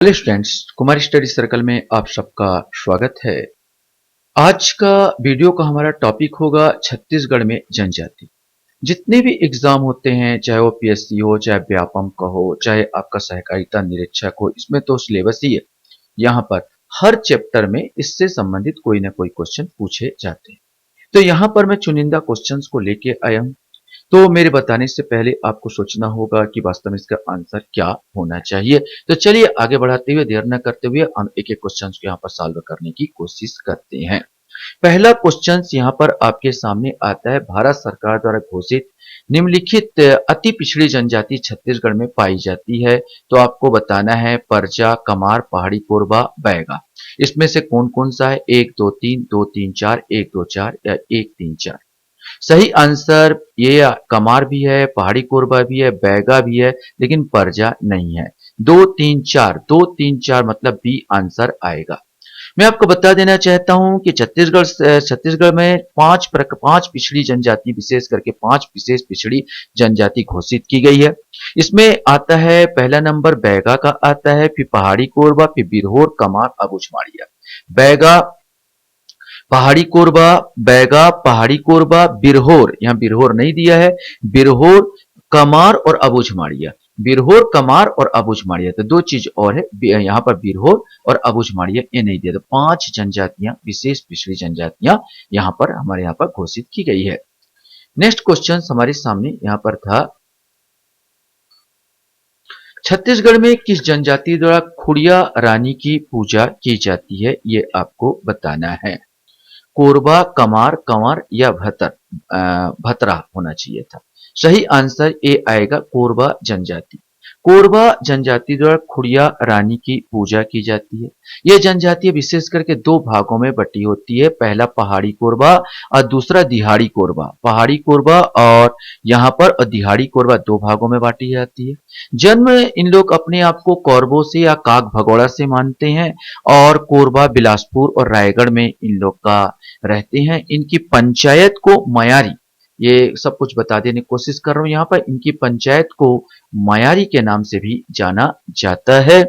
Hello students, Kumar study circle में आप सबका स्वागत है। आज का वीडियो का हमारा टॉपिक होगा छत्तीसगढ़ में जनजाति। जितने भी एग्जाम होते हैं, चाहे वो पीएससी हो, चाहे व्यापम का हो, चाहे आपका सहकारिता निरीक्षक हो, इसमें तो सिलेबस ही है। यहाँ पर हर चैप्टर में इससे संबंधित कोई ना कोई क्वेश्चन पूछे जाते हैं। तो यहाँ पर मैं चुनिंदा क्वेश्चंस को लेके आया हूँ। तो मेरे बताने से पहले आपको सोचना होगा कि वास्तव में इसका आंसर क्या होना चाहिए। तो चलिए आगे बढ़ाते हुए, देर न करते हुए हम एक एक क्वेश्चन को यहाँ पर सॉल्व करने की कोशिश करते हैं। पहला क्वेश्चन यहाँ पर आपके सामने आता है। भारत सरकार द्वारा घोषित निम्नलिखित अति पिछड़ी जनजाति छत्तीसगढ़ में पाई जाती है। तो आपको बताना है परजा, कमार, पहाड़ी कोरबा, बैगा। इसमें से कौन कौन सा है? 1 2 3, 2 3 4, 1 2 4 या 1 3 4। सही आंसर ये कमार भी है, पहाड़ी कोरबा भी है, बैगा भी है, लेकिन परजा नहीं है। 2 3 4, 2 3 4 मतलब बी आंसर आएगा। मैं आपको बता देना चाहता हूं कि छत्तीसगढ़ में पांच पिछड़ी जनजाति, विशेष करके 5 विशेष पिछड़ी जनजाति घोषित की गई है। इसमें आता है पहला नंबर बैगा का आता है, फिर पहाड़ी कोरबा, फिर बिरहोर, कमार, अबूझमाड़िया। बैगा, पहाड़ी कोरबा, बैगा, पहाड़ी कोरबा, बिरहोर, यहाँ बिरहोर नहीं दिया है, बिरहोर, कमार और अबूझमाड़िया। बिरहोर, कमार और अबूझमाड़िया, तो दो चीज और है यहाँ पर, बिरहोर और अबूझमाड़िया ये नहीं दिया। तो 5 जनजातियां, विशेष पिछड़ी जनजातियां यहाँ पर हमारे यहाँ पर घोषित की गई है। नेक्स्ट क्वेश्चन हमारे सामने यहाँ पर था, छत्तीसगढ़ में किस जनजाति द्वारा खुड़िया रानी की पूजा की जाती है? ये आपको बताना है। कोरबा, कमार, कंवर या भतरा होना चाहिए था। सही आंसर ए आएगा, कोरबा जनजाति। कोरबा जनजाति द्वारा खुड़िया रानी की पूजा की जाती है। यह जनजाति विशेष करके 2 भागों में बटी होती है। पहला पहाड़ी कोरबा और दूसरा दिहाड़ी कोरबा। पहाड़ी कोरबा और यहाँ पर दिहाड़ी कोरबा 2 भागों में बांटी जाती है। जन्म इन लोग अपने आप को कौरवों से या काग भगौड़ा से मानते हैं और कोरबा बिलासपुर और रायगढ़ में इन लोग का रहते हैं। इनकी पंचायत को मयारी, ये सब कुछ बता देने की कोशिश कर रहा हूं। यहाँ पर इनकी पंचायत को मयारी के नाम से भी जाना जाता है।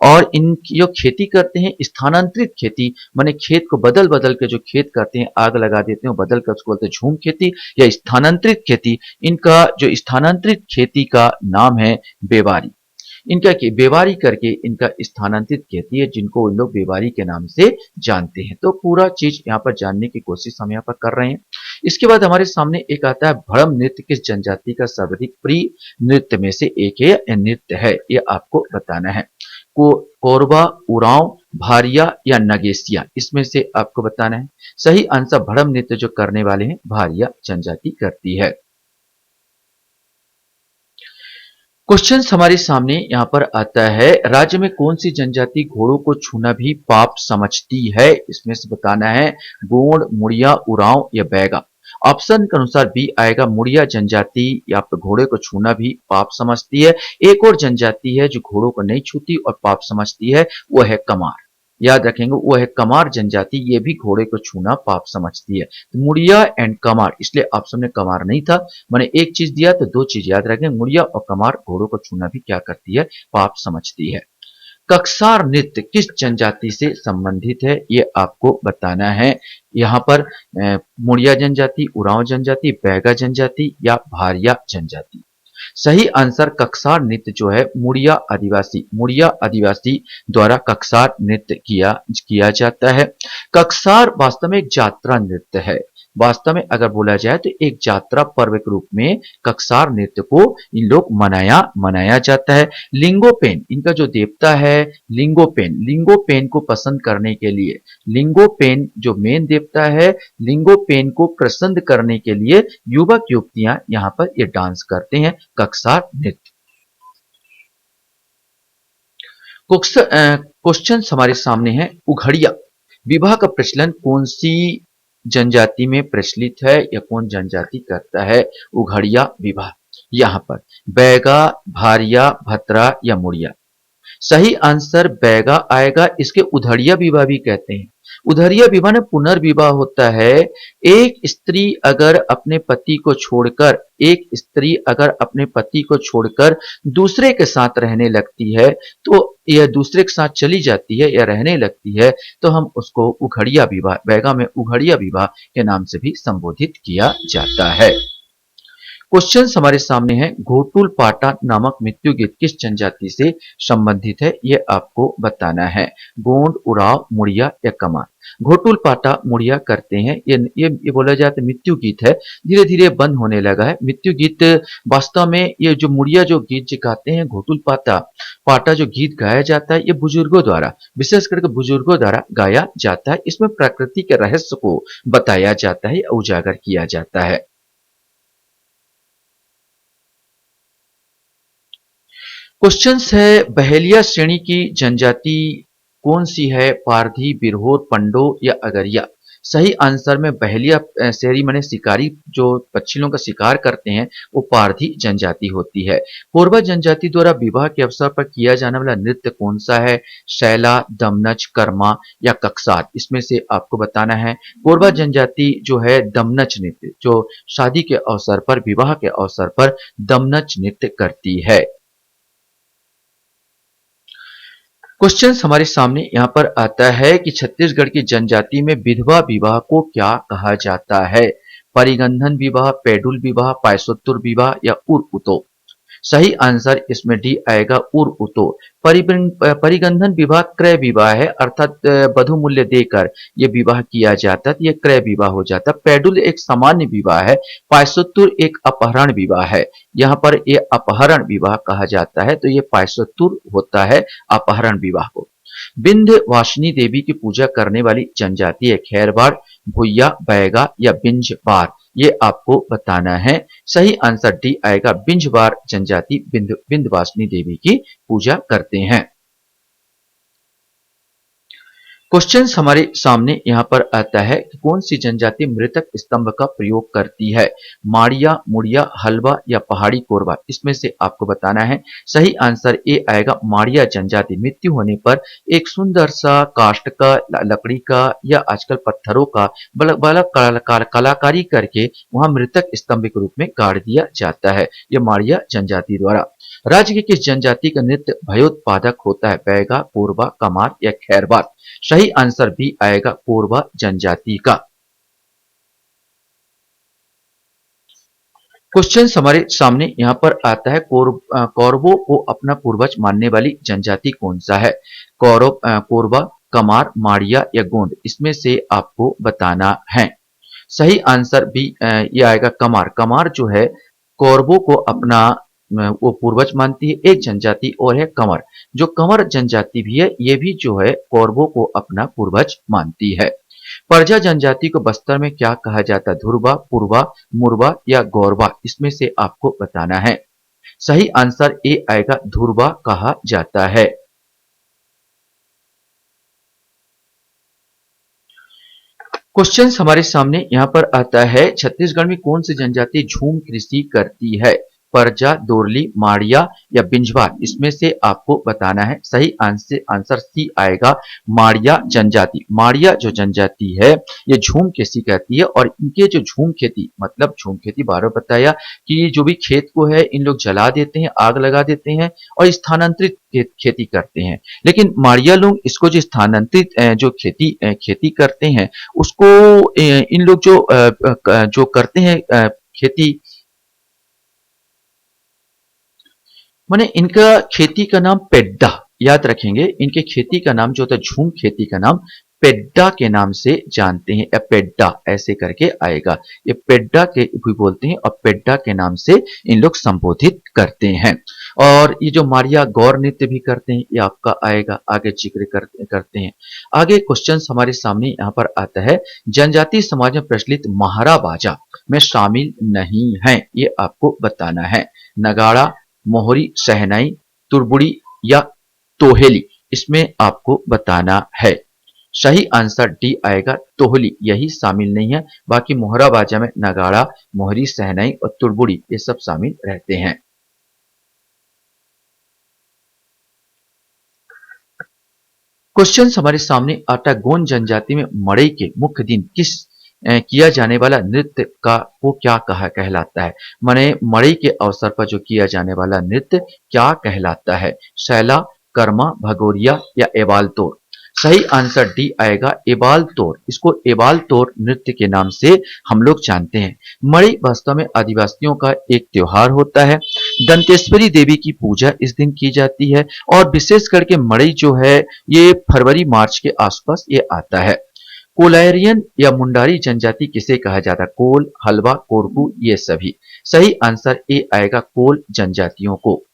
और इनकी जो खेती करते हैं, स्थानांतरित खेती, माने खेत को बदल बदल के जो खेत करते हैं, आग लगा देते हैं, बदल कर उसको बोलते हैं झूम खेती या स्थानांतरित खेती। इनका जो स्थानांतरित खेती का नाम है बेवारी। इनका बेवारी करके इनका स्थानांतरित कहती है, जिनको उन लोग बेवारी के नाम से जानते हैं। तो पूरा चीज यहाँ पर जानने की कोशिश हम यहाँ पर कर रहे हैं। इसके बाद हमारे सामने एक आता है, भड़म नृत्य किस जनजाति का सर्वाधिक प्रिय नृत्य में से एक है, नृत्य है, ये आपको बताना है। कोरबा, उरांव, भारिया या नगेसिया, इसमें से आपको बताना है। सही आंसर भड़म नृत्य जो करने वाले हैं भारिया जनजाति करती है। क्वेश्चन हमारे सामने यहाँ पर आता है, राज्य में कौन सी जनजाति घोड़ों को छूना भी पाप समझती है? इसमें से बताना है गोंड, मुड़िया, उरांव या बैगा। ऑप्शन के अनुसार बी आएगा, मुड़िया जनजाति या फिर घोड़े को छूना भी पाप समझती है। एक और जनजाति है जो घोड़ों को नहीं छूती और पाप समझती है, वो है कमार। याद रखेंगे, वो है कमार जनजाति, ये भी घोड़े को छूना पाप समझती है। तो मुड़िया एंड कमार, इसलिए ऑप्शन में कमार नहीं था। मैंने एक चीज दिया तो 2 चीज याद रखें, मुड़िया और कमार घोड़ों को छूना भी क्या करती है? पाप समझती है। कक्सार नृत्य किस जनजाति से संबंधित है? ये आपको बताना है। यहाँ पर मुड़िया जनजाति, उरांव जनजाति, बैगा जनजाति या भारिया जनजाति। सही आंसर कक्सार नृत्य जो है, मुड़िया आदिवासी द्वारा कक्सार नृत्य किया जाता है। कक्सार वास्तव में एक यात्रा नृत्य है। वास्तव में अगर बोला जाए तो एक यात्रा पर्व के रूप में कक्सार नृत्य को इन लोग मनाया जाता है। लिंगोपेन इनका जो देवता है, लिंगोपेन को पसंद करने के लिए, लिंगोपेन जो मेन देवता है, लिंगोपेन को प्रसन्न करने के लिए युवक युवतियां यहाँ पर ये डांस करते हैं, कक्सार नृत्य। क्वेश्चन हमारे सामने है, उघड़िया विवाह का प्रचलन कौन सी जनजाति में प्रचलित है या कौन जनजाति करता है उघड़िया विवाह? यहाँ पर बैगा, भारिया, भतरा या मुड़िया। सही आंसर बैगा आएगा। इसके उधड़िया विवाह भी कहते हैं। उधड़िया विवाह में पुनर्विवाह होता है। एक स्त्री अगर अपने पति को छोड़कर दूसरे के साथ रहने लगती है, तो यह दूसरे के साथ चली जाती है या रहने लगती है, तो हम उसको उघड़िया विवाह, बैगा में उघड़िया विवाह के नाम से भी संबोधित किया जाता है। क्वेश्चन हमारे सामने है, घोटुल पाटा नामक मृत्यु गीत किस जनजाति से संबंधित है, ये आपको बताना है। गोंड, उराव, मुड़िया या कमार। घोटुल पाटा मुड़िया करते हैं। ये बोला जाता है मृत्यु गीत है, धीरे धीरे बंद होने लगा है मृत्यु गीत। वास्तव में ये जो मुड़िया जो गीत जो गाते हैं, घोटुल पाटा पाटा जो गीत गाया जाता है, ये बुजुर्गों द्वारा, विशेष करके बुजुर्गों द्वारा गाया जाता है। इसमें प्रकृति के रहस्य को बताया जाता है, उजागर किया जाता है। क्वेश्चंस है, बहेलिया श्रेणी की जनजाति कौन सी है? पारधी, बिरहोर, पंडो या अगरिया। सही आंसर में बहेलिया श्रेणी माने शिकारी, जो पक्षियों का शिकार करते हैं, वो पारधी जनजाति होती है। कोरबा जनजाति द्वारा विवाह के अवसर पर किया जाने वाला नृत्य कौन सा है? शैला, दमनच, कर्मा या कक्सार। इसमें से आपको बताना है। कोरबा जनजाति जो है दमनच नृत्य, जो शादी के अवसर पर, विवाह के अवसर पर दमनच नृत्य करती है। क्वेश्चन हमारे सामने यहाँ पर आता है कि छत्तीसगढ़ की जनजाति में विधवा विवाह को क्या कहा जाता है? परिगंधन विवाह, पेडुल विवाह, पायसोत्तुर विवाह या उर उतो। सही आंसर इसमें डी आएगा, उर उतो। परिगंधन विवाह क्रय विवाह है, अर्थात वधु मूल्य देकर ये विवाह किया जाता है, ये क्रय विवाह हो जाता है। पेडुल एक सामान्य विवाह है। पायसोत्तुर एक अपहरण विवाह है। यहाँ पर ये अपहरण विवाह कहा जाता है, तो ये पायसोत्तुर होता है अपहरण विवाह को। विंध्यवासिनी देवी की पूजा करने वाली जनजाति है खैरवाड़, भुइया, बैगा या बिंजबार। ये आपको बताना है। सही आंसर डी आएगा, बिंजबार जनजाति विंध्यवासिनी देवी की पूजा करते हैं। क्वेश्चन हमारे सामने यहाँ पर आता है कि कौन सी जनजाति मृतक स्तंभ का प्रयोग करती है? माड़िया, मुड़िया, हलवा या पहाड़ी कोरबा। इसमें से आपको बताना है। सही आंसर ए आएगा, माड़िया जनजाति मृत्यु होने पर एक सुंदर सा काष्ठ का, लकड़ी का या आजकल पत्थरों का बड़ा कलाकारी करके वहां मृतक स्तंभ के रूप में गाड़ दिया जाता है। यह माड़िया जनजाति द्वारा। राज्य की किस जनजाति का नृत्य भयोत्पादक होता है? बैगा, कोरबा, कमार या खैरवार। सही आंसर भी आएगा, कोरबा जनजाति का। क्वेश्चन हमारे सामने यहाँ पर आता है, कौरवों को अपना पूर्वज मानने वाली जनजाति कौन सा है? कोरबा, कमार, माड़िया या गोंड। इसमें से आपको बताना है। सही आंसर भी ये आएगा, कमार। कमार जो है कौरवों को अपना वो पूर्वज मानती है। एक जनजाति और है कंवर, जो कंवर जनजाति भी है, ये भी जो है कौरवों को अपना पूर्वज मानती है। परजा जनजाति को बस्तर में क्या कहा जाता है? धुरवा, पुरवा, मुरवा या गौरवा। इसमें से आपको बताना है। सही आंसर ए आएगा, धुरवा कहा जाता है। क्वेश्चन हमारे सामने यहाँ पर आता है, छत्तीसगढ़ में कौन सी जनजाति झूम कृषि करती है? परजा, दोरली, माड़िया या बिंजवार। इसमें से आपको बताना है। सही आंसर सी आएगा, माड़िया जनजाति। माड़िया जो जनजाति है, ये झूम कृषि करती है। और इनके जो झूम खेती, मतलब झूम खेती बार बताया कि जो भी खेत को है, इन लोग जला देते हैं, आग लगा देते हैं और स्थानांतरित खेती करते हैं। लेकिन माड़िया लोग इसको जो स्थानांतरित जो खेती करते हैं, उसको इन लोग जो करते हैं खेती, माने इनका खेती का नाम पेड्डा, याद रखेंगे। इनके खेती का नाम जो होता है, झूम खेती का नाम पेड्डा के नाम से जानते हैं, या पेड्डा ऐसे करके आएगा। ये पेड्डा के भी बोलते हैं और पेड्डा के नाम से इन लोग संबोधित करते हैं। और ये जो मारिया गौर नृत्य भी करते हैं, ये आपका आएगा, आगे जिक्र करते हैं। आगे क्वेश्चन हमारे सामने यहाँ पर आता है, जनजाति समाज में प्रचलित महारा बाजा में शामिल नहीं है, ये आपको बताना है। नगाड़ा, मोहरी, शहनाई, तुरबुड़ी या तोहेली। इसमें आपको बताना है। सही आंसर डी आएगा, तोहली, यही शामिल नहीं है। बाकी मोहरा बाजा में नगाड़ा, मोहरी, शहनाई और तुरबुड़ी ये सब शामिल रहते हैं। क्वेश्चन हमारे सामने आता है, गोंड जनजाति में मड़ई के मुख्य दिन किस किया जाने वाला नृत्य का वो क्या कहा कहलाता है। माने मड़ई के अवसर पर जो किया जाने वाला नृत्य क्या कहलाता है। शैला, कर्मा, भगोरिया या एबाल तोड़। सही आंसर डी आएगा, एबाल तोड़। इसको एबाल तोड़ नृत्य के नाम से हम लोग जानते हैं। मड़ई वास्तव में आदिवासियों का एक त्योहार होता है। दंतेश्वरी देवी की पूजा इस दिन की जाती है और विशेष करके मड़ई जो है ये फरवरी मार्च के आसपास ये आता है। कोलायरियन या मुंडारी जनजाति किसे कहा जाता है। कोल, हलवा, कोरकू ये सभी। सही आंसर ए आएगा, कोल जनजातियों को।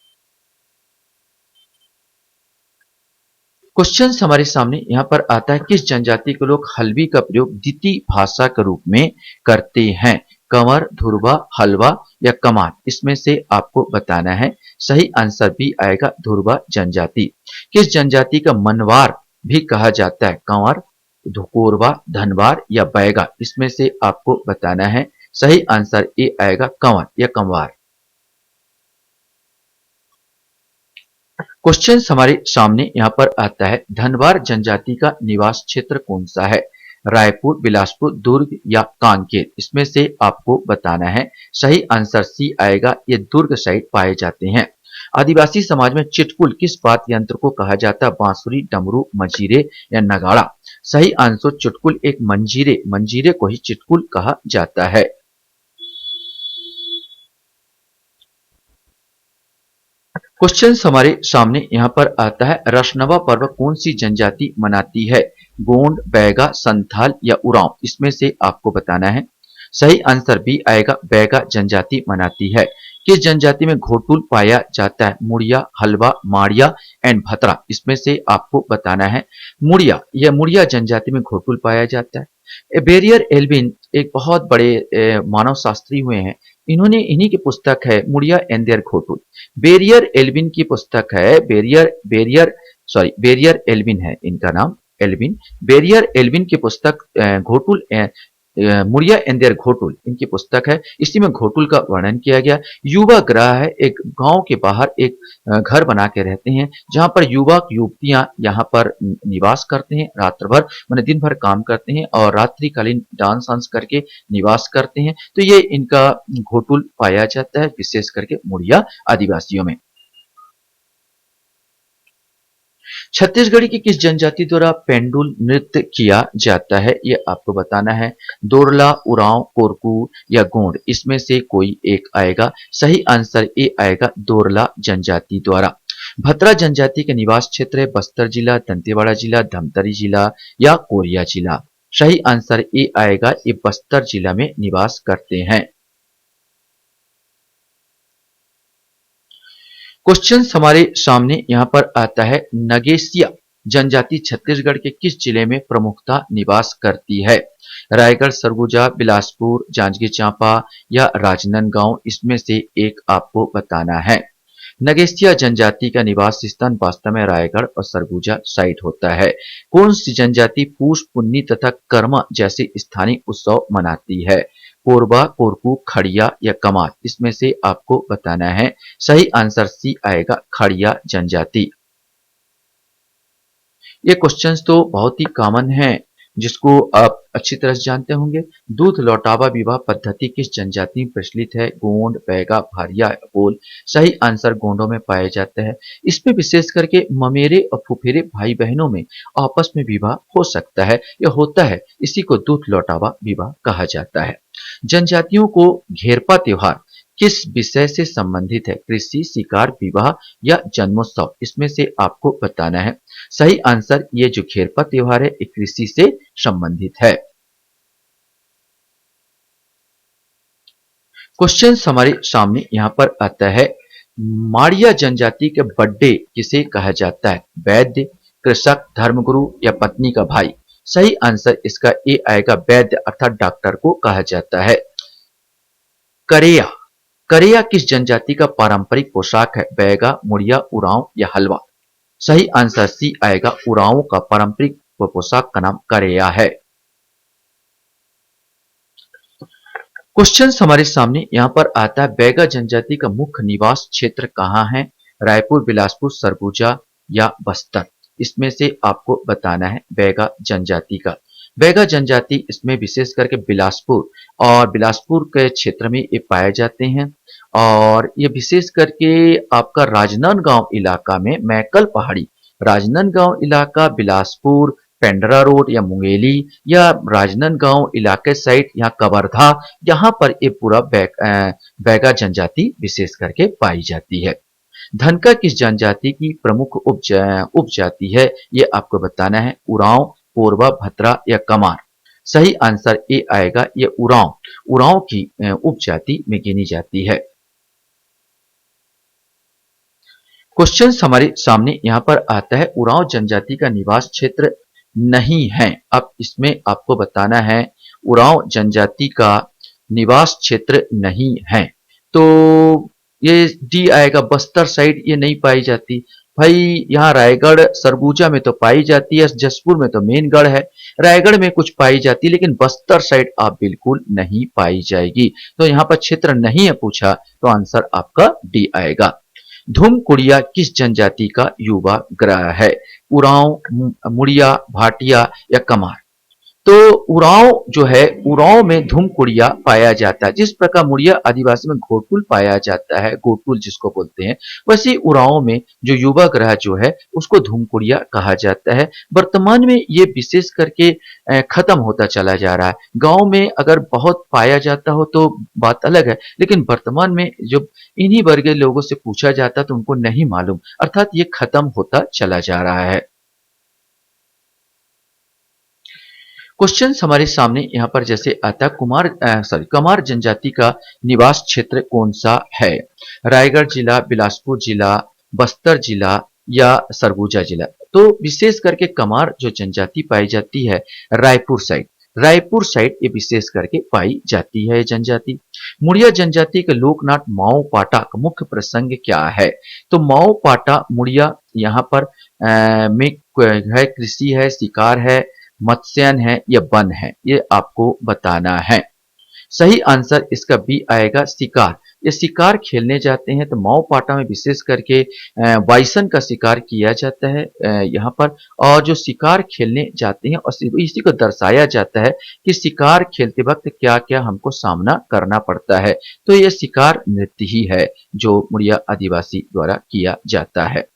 क्वेश्चन हमारे सामने यहाँ पर आता है, किस जनजाति के लोग हल्बी का प्रयोग द्वितीय भाषा के रूप में करते हैं। कंवर, धुरवा, हलवा या कमार। इसमें से आपको बताना है। सही आंसर बी आएगा, धुरवा जनजाति। किस जनजाति का मनवार भी कहा जाता है। कंवर, कोरवा, धनवार या बैगा। इसमें से आपको बताना है। सही आंसर ए आएगा, कंवर या कंवार। क्वेश्चन हमारे सामने यहाँ पर आता है, धनवार जनजाति का निवास क्षेत्र कौन सा है। रायपुर, बिलासपुर, दुर्ग या कांकेर। इसमें से आपको बताना है। सही आंसर सी आएगा, ये दुर्ग साइड पाए जाते हैं। आदिवासी समाज में चिटकुल किस वाद्य यंत्र को कहा जाता है। बांसुरी, डमरू, मंजीरे या नगाड़ा। सही आंसर चुटकुल एक मंजीरे, मंजीरे को ही चिटकुल कहा जाता है। क्वेश्चन हमारे सामने यहाँ पर आता है, रशनवा पर्व कौन सी जनजाति मनाती है। गोंड, बैगा, संथाल या उरांव। इसमें से आपको बताना है। सही आंसर बी आएगा, बैगा जनजाति मनाती है। किस जनजाति में घोटुल पाया जाता है। मुड़िया, हलवा, माड़िया एंड भतरा। इसमें से आपको बताना है। मुड़िया, यह मुड़िया जनजाति में घोटुल पाया जाता है। बेरियर एल्विन एक बहुत बड़े मानव शास्त्री हुए हैं। इन्होंने इन्हीं की पुस्तक है Muria and their Ghotul. Verrier Elwin की पुस्तक है। बेरियर एल्विन है इनका नाम, एल्विन। बेरियर एल्विन की पुस्तक घोटुल मुड़िया एंड देयर घोटुल इनकी पुस्तक है। इसी में घोटुल का वर्णन किया गया। युवा ग्रह है, एक गांव के बाहर एक घर बना के रहते हैं जहां पर युवक युवतियां यहां पर निवास करते हैं। रात्र भर मैंने दिन भर काम करते हैं और रात्रिकालीन डांस वांस करके निवास करते हैं। तो ये इनका घोटुल पाया जाता है, विशेष करके मुड़िया आदिवासियों में। छत्तीसगढ़ की किस जनजाति द्वारा पेंडुल नृत्य किया जाता है, ये आपको बताना है। दोरला, उरांव, कोरकू या गोंड। इसमें से कोई एक आएगा। सही आंसर ए आएगा, दोरला जनजाति द्वारा। भतरा जनजाति के निवास क्षेत्र है बस्तर जिला, दंतेवाड़ा जिला, धमतरी जिला या कोरिया जिला। सही आंसर ए आएगा, ये बस्तर जिला में निवास करते हैं। क्वेश्चन हमारे सामने यहाँ पर आता है, नगेशिया जनजाति छत्तीसगढ़ के किस जिले में प्रमुखता निवास करती है। रायगढ़, सरगुजा, बिलासपुर, जांजगीर चांपा या राजनांदगांव। इसमें से एक आपको बताना है। नगेशिया जनजाति का निवास स्थान वास्तव में रायगढ़ और सरगुजा साइड होता है। कौन सी जनजाति पूष, पुन्नी तथा कर्मा जैसे स्थानीय उत्सव मनाती है। कोरबा, कोरकू, खड़िया या कमार। इसमें से आपको बताना है। सही आंसर सी आएगा, खड़िया जनजाति। ये क्वेश्चंस तो बहुत ही कॉमन हैं जिसको आप अच्छी तरह से जानते होंगे। दूध लौटावा विवाह पद्धति किस जनजाति में प्रचलित है। गोंड, बैगा, भारिया, कोल। सही आंसर गोंडों में पाया जाता है। इसमें विशेष करके ममेरे और फुफेरे भाई बहनों में आपस में विवाह हो सकता है या होता है। इसी को दूध लौटावा विवाह कहा जाता है। जनजातियों को घेरपा त्योहार किस विषय से संबंधित है। कृषि, शिकार, विवाह या जन्मोत्सव। इसमें से आपको बताना है। सही आंसर ये जो घेरपा त्योहार है ये कृषि से संबंधित है। क्वेश्चन हमारे सामने यहाँ पर आता है, माड़िया जनजाति के बड्डे किसे कहा जाता है। वैद्य, कृषक, धर्मगुरु या पत्नी का भाई। सही आंसर इसका ए आएगा, वैद्य अर्थात डॉक्टर को कहा जाता है। करेया, करेया किस जनजाति का पारंपरिक पोशाक है। बैगा, मुड़िया, उरांव या हलवा। सही आंसर सी आएगा, उरांव का पारंपरिक पोशाक का नाम करेया है। क्वेश्चन हमारे सामने यहाँ पर आता है, बैगा जनजाति का मुख्य निवास क्षेत्र कहाँ है। रायपुर, बिलासपुर, सरगुजा या बस्तर। इसमें से आपको बताना है बैगा जनजाति का। बैगा जनजाति इसमें विशेष करके बिलासपुर और बिलासपुर के क्षेत्र में ये पाए जाते हैं और ये विशेष करके आपका राजनांदगांव इलाका में मैकल पहाड़ी, राजनांदगांव इलाका, बिलासपुर, पेंड्रा रोड या मुंगेली या राजनांदगांव इलाके साइड या कवर्धा, यहाँ पर ये पूरा बैगा जनजाति विशेष करके पाई जाती है। धनका किस जनजाति की प्रमुख उपजाति है, ये आपको बताना है। उरांव, कोरवा, भद्रा या कमार। सही आंसर ए आएगा, ये उरांव, उरांव की उपजाति में गिनी जाती है। क्वेश्चन हमारे सामने यहाँ पर आता है, उरांव जनजाति का निवास क्षेत्र नहीं है। अब इसमें आपको बताना है उरांव जनजाति का निवास क्षेत्र नहीं है, तो ये डी आएगा, बस्तर साइड ये नहीं पाई जाती। भाई यहाँ रायगढ़ सरगुजा में तो पाई जाती है, जसपुर में तो मेन गढ़ है, रायगढ़ में कुछ पाई जाती है, लेकिन बस्तर साइड आप बिल्कुल नहीं पाई जाएगी। तो यहाँ पर क्षेत्र नहीं है पूछा, तो आंसर आपका डी आएगा। धूम कुड़िया किस जनजाति का युवा ग्रह है? उरांव, मुड़िया, भाटिया या कमार। तो उरांव जो है, उरांव में धूम कुड़िया पाया जाता है। जिस प्रकार मुड़िया आदिवासी में घोटुल पाया जाता है, घोटुल जिसको बोलते हैं, वैसे उरांव में जो युवा ग्रह जो है उसको धूम कुड़िया कहा जाता है। वर्तमान में ये विशेष करके खत्म होता चला जा रहा है। गांव में अगर बहुत पाया जाता हो तो बात अलग है, लेकिन वर्तमान में जब इन्हीं वर्ग के लोगों से पूछा जाता तो उनको नहीं मालूम, अर्थात ये खत्म होता चला जा रहा है। क्वेश्चन हमारे सामने यहाँ पर जैसे आता है, कमार जनजाति का निवास क्षेत्र कौन सा है? रायगढ़ जिला, बिलासपुर जिला, बस्तर जिला या सरगुजा जिला। तो विशेष करके कमार जो जनजाति पाई जाती है रायपुर साइड, रायपुर साइड ये विशेष करके पाई जाती है जनजाति। मुड़िया जनजाति के लोकनाट माओ पाटा का मुख्य प्रसंग क्या है? तो माओ पाटा मुड़िया यहाँ पर में है, कृषि है, शिकार है, मत्स्यन है या वन है, ये आपको बताना है। सही आंसर इसका बी आएगा, शिकार। ये शिकार खेलने जाते हैं तो माओ पाटा में विशेष करके बाइसन का शिकार किया जाता है यहाँ पर, और जो शिकार खेलने जाते हैं और इसी को दर्शाया जाता है कि शिकार खेलते वक्त क्या क्या हमको सामना करना पड़ता है। तो ये शिकार नृत्य ही है जो मुड़िया आदिवासी द्वारा किया जाता है।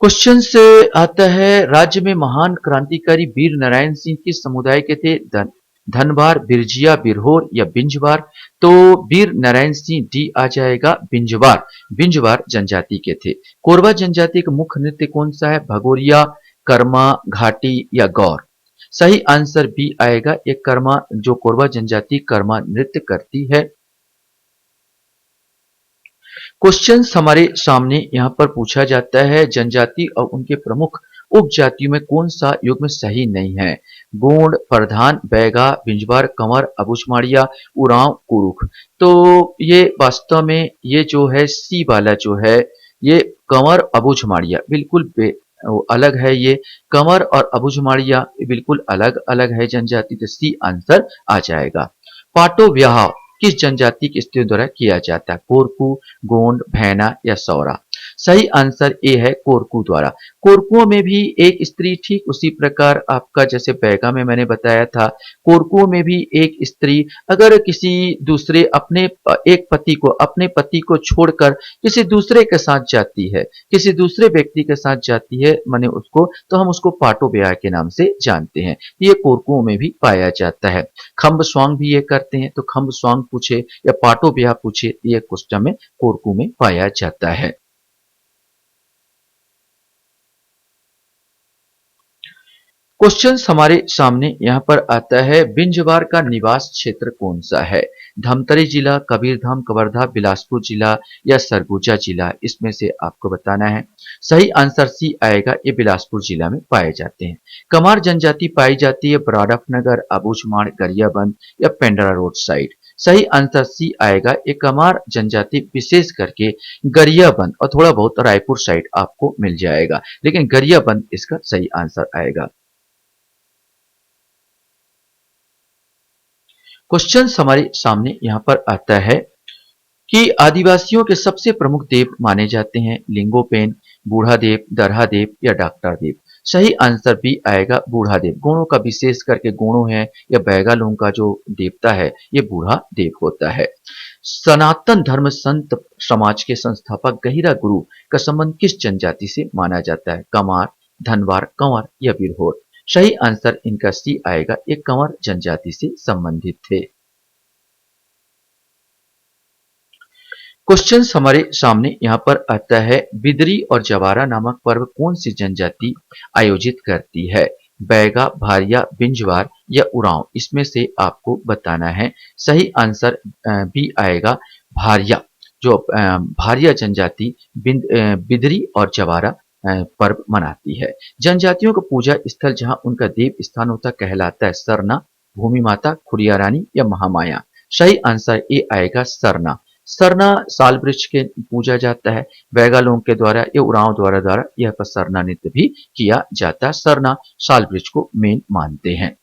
क्वेश्चन से आता है, राज्य में महान क्रांतिकारी वीर नारायण सिंह किस समुदाय के थे? धनवार, बिरजिया, बिरहोर या बिंजवार। तो वीर नारायण सिंह डी आ जाएगा, बिंजवार, बिंजवार जनजाति के थे। कोरवा जनजाति का मुख्य नृत्य कौन सा है? भगोरिया, कर्मा, घाटी या गौर। सही आंसर बी आएगा, ये कर्मा, जो कोरवा जनजाति कर्मा नृत्य करती है। क्वेश्चन हमारे सामने यहाँ पर पूछा जाता है, जनजाति और उनके प्रमुख उपजातियों में कौन सा युग्म सही नहीं है? गोंड, प्रधान, बैगा, बिंजवार, कंवर, अबूझमाड़िया, उरांव, कुरुख। तो ये वास्तव में ये जो है सी वाला जो है, ये कंवर अबूझमाड़िया बिल्कुल अलग है। ये कंवर और अबूझमाड़िया बिल्कुल अलग अलग है जनजाति, तो सी आंसर आ जाएगा। पाटो ब्याह किस जनजाति की स्त्रियों द्वारा किया जाता है? कोरकू, गोंड, भैना या सौरा। सही आंसर ए है, कोरकू द्वारा। कोरकुओं में भी एक स्त्री, ठीक उसी प्रकार आपका जैसे बैगा में मैंने बताया था, कोरकुओं में भी एक स्त्री अगर किसी दूसरे अपने अपने पति को छोड़कर किसी दूसरे के साथ जाती है, किसी दूसरे व्यक्ति के साथ जाती है माने उसको, तो हम उसको पाटो ब्याह के नाम से जानते हैं। ये कोरकुओं में भी पाया जाता है। खम्ब स्वांग भी ये करते हैं, तो खम्ब स्वांग पूछे या पाटो ब्याह पूछे, ये क्वेश्चन में कोरकू में पाया जाता है। क्वेश्चन हमारे सामने यहाँ पर आता है, बिंजवार का निवास क्षेत्र कौन सा है? धमतरी जिला, कबीरधाम, कवर्धा, बिलासपुर जिला या सरगुजा जिला। इसमें से आपको बताना है। सही आंसर सी आएगा, ये बिलासपुर जिला में पाए जाते हैं। कमार जनजाति पाई जाती है बराड़कनगर, अबूझमाड़, गरियाबंद या पेंड्रा रोड साइड। सही आंसर सी आएगा, ये कमार जनजाति विशेष करके गरियाबंद और थोड़ा बहुत रायपुर साइड आपको मिल जाएगा, लेकिन गरियाबंद इसका सही आंसर आएगा। क्वेश्चन हमारे सामने यहाँ पर आता है, कि आदिवासियों के सबसे प्रमुख देव माने जाते हैं लिंगोपेन, बूढ़ा देव, दरहा देव या डॉक्टर देव। सही आंसर भी आएगा बूढ़ा देव। गुणों का विशेष करके गुणों है या बैगालों का जो देवता है ये बूढ़ा देव होता है। सनातन धर्म संत समाज के संस्थापक गहिरा गुरु का संबंध किस जनजाति से माना जाता है? कमार, धनवार, कंवर या बिरहोर। सही आंसर इनका सी आएगा, ये कंवर जनजाति से संबंधित थे। क्वेश्चन हमारे सामने यहाँ पर आता है, बिदरी और जवारा नामक पर्व कौन सी जनजाति आयोजित करती है? बैगा, भारिया, बिंजवार या उरांव। इसमें से आपको बताना है। सही आंसर बी आएगा भारिया। जो भारिया जनजाति बिदरी और जवारा पर्व मनाती है। जनजातियों का पूजा स्थल जहां उनका देव स्थान होता कहलाता है सरना, भूमि माता, खुरिया रानी या महामाया। सही आंसर ए आएगा सरना। सरना साल वृक्ष के पूजा जाता है। बैगालों के द्वारा या उरांव द्वारा यह पर सरना नृत्य भी किया जाता है। सरना साल वृक्ष को मेन मानते हैं।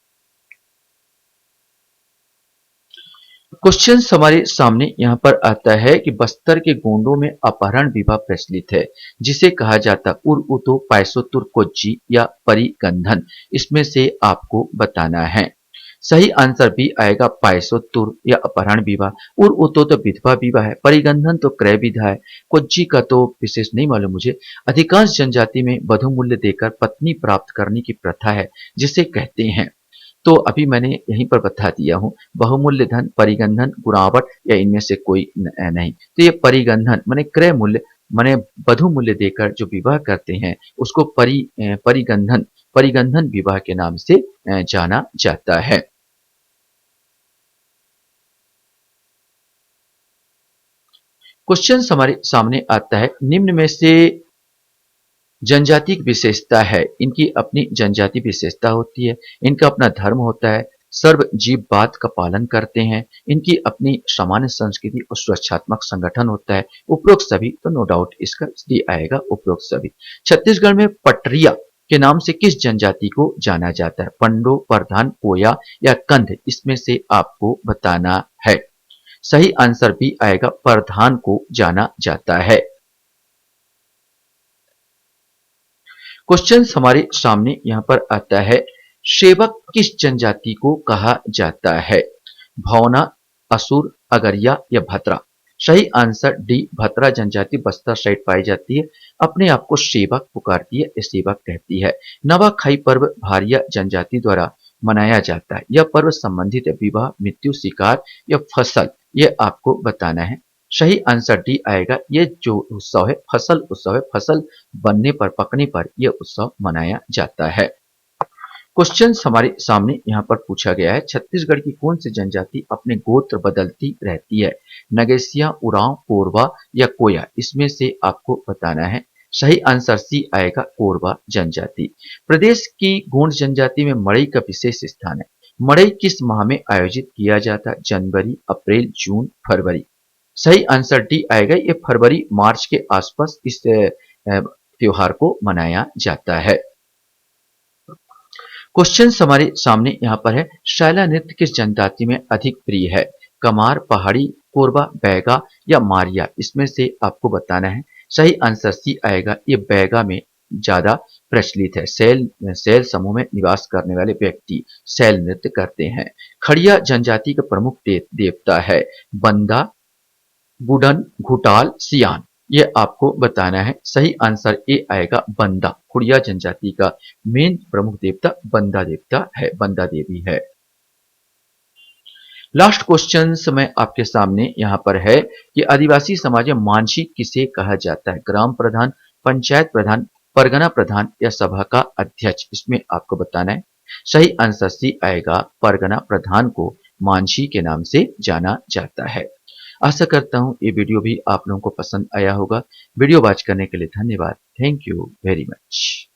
क्वेश्चन हमारे सामने यहाँ पर आता है कि बस्तर के गोंडों में अपहरण विवाह प्रचलित है, जिसे कहा जाता उर उतो, पैसोतुर, कोच्चि या परिगंधन। इसमें से आपको बताना है। सही आंसर भी आएगा पायसोत्तुर या अपहरण विवाह। उर उतो तो विधवा विवाह है, परिगंधन तो क्रय विधा है, कोच्चि का तो विशेष नहीं मालूम मुझे। अधिकांश जनजाति में वधु मूल्य देकर पत्नी प्राप्त करने की प्रथा है, जिसे कहते हैं। तो अभी मैंने यहीं पर बता दिया हूं, बहुमूल्य धन, परिगंधन, गुणावट या इनमें से कोई नहीं। तो ये परिगंधन माने क्रय मूल्य माने वधु मूल्य देकर जो विवाह करते हैं उसको परिगंधन परिगंधन विवाह के नाम से जाना जाता है। क्वेश्चन हमारे सामने आता है, निम्न में से जनजाति की विशेषता है। इनकी अपनी जनजाति विशेषता होती है, इनका अपना धर्म होता है, सर्व जीव बात का पालन करते हैं, इनकी अपनी सामान्य संस्कृति और सुरक्षात्मक संगठन होता है। उपरोक्त सभी तो नो डाउट इसका डी आएगा, उपरोक्त सभी। छत्तीसगढ़ में पटरिया के नाम से किस जनजाति को जाना जाता है? पंडो, प्रधान, कोया या कंध। इसमें से आपको बताना है। सही आंसर भी आएगा, प्रधान को जाना जाता है। क्वेश्चन हमारे सामने यहाँ पर आता है, सेवक किस जनजाति को कहा जाता है? भौना, असुर, अगरिया या भद्रा। सही आंसर डी भद्रा जनजाति बस्तर साइड पाई जाती है। अपने आप को सेवक पुकारती है, सेवक कहती है। नवाखाई पर्व भारिया जनजाति द्वारा मनाया जाता है। यह पर्व संबंधित है विवाह, मृत्यु, शिकार या फसल। यह आपको बताना है। सही आंसर डी आएगा, ये जो उत्सव है फसल उत्सव है। फसल बनने पर, पकने पर यह उत्सव मनाया जाता है। क्वेश्चन हमारे सामने यहाँ पर पूछा गया है, छत्तीसगढ़ की कौन सी जनजाति अपने गोत्र बदलती रहती है? नगेसिया, उरांव, कोरवा या कोया। इसमें से आपको बताना है। सही आंसर सी आएगा, कोरवा जनजाति। प्रदेश की गोंड जनजाति में मड़ई का विशेष स्थान है। मड़ई किस माह में आयोजित किया जाता है? जनवरी, अप्रैल, जून, फरवरी। सही आंसर डी आएगा, ये फरवरी मार्च के आसपास इस त्योहार को मनाया जाता है। क्वेश्चन हमारे सामने यहाँ पर है, शैला नृत्य किस जनजाति में अधिक प्रिय है? कमार, पहाड़ी, कोरबा, बैगा या मारिया। इसमें से आपको बताना है। सही आंसर सी आएगा, ये बैगा में ज्यादा प्रचलित है। सैल समूह में निवास करने वाले व्यक्ति सैल नृत्य करते हैं। खड़िया जनजाति का प्रमुख देवता है बंदा, बुडन, घुटाल, सियान। ये आपको बताना है। सही आंसर ए आएगा, बंदा। खुड़िया जनजाति का मेन प्रमुख देवता बंदा देवता है, बंदा देवी है। लास्ट क्वेश्चन मैं आपके सामने यहाँ पर है कि आदिवासी समाज में मानसी किसे कहा जाता है? ग्राम प्रधान, पंचायत प्रधान, परगना प्रधान या सभा का अध्यक्ष। इसमें आपको बताना है। सही आंसर सी आएगा, परगना प्रधान को मानसी के नाम से जाना जाता है। आशा करता हूं ये वीडियो भी आप लोगों को पसंद आया होगा। वीडियो वॉच करने के लिए धन्यवाद। Thank you very much.